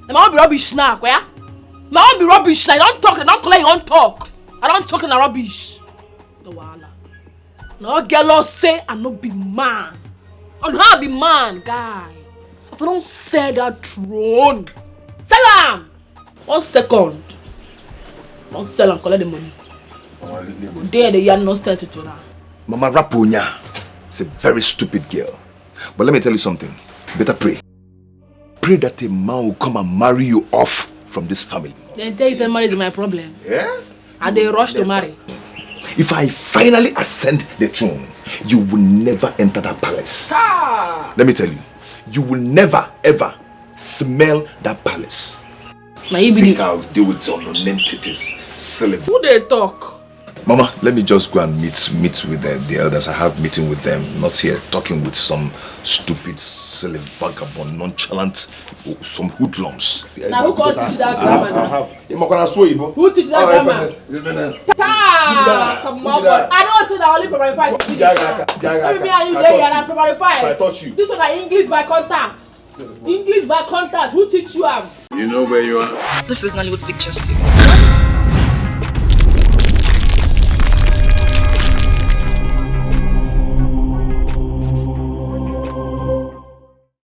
My mom be rubbish now, where? My mom be rubbish now. I don't talk, I don't collect, you don't talk. I don't talk in a rubbish. No wahala. No girl say I no be man. On how I be man, guy. If I don't sell that throne, sell am. 1 second. Don't sell and collect the money. There the yarn nonsense with her. Mama Raponya is a very stupid girl. But let me tell you something. Better pray. Pray that a man will come and marry you off from this family. Then tell you say marriage is my problem. Yeah? And they rush to marry. If I finally ascend the throne, you will never enter that palace. Ah. Let me tell you, you will never ever smell that palace. Now you be Think I'll deal with some non-entities. Silly. Who they talk? Mama, let me just go and meet with the elders. I have meeting with them, not here talking with some stupid, silly, vagabond, nonchalant, some hoodlums. Now who calls you that grammar? I have. Who teach that grammar? Come on. I don't say that only primary 5. Maybe me and you there and primary 5. I taught you. This one is English by contact. English by contact. Who teach you am? You know where you are? This is Nollywood Pictures TV.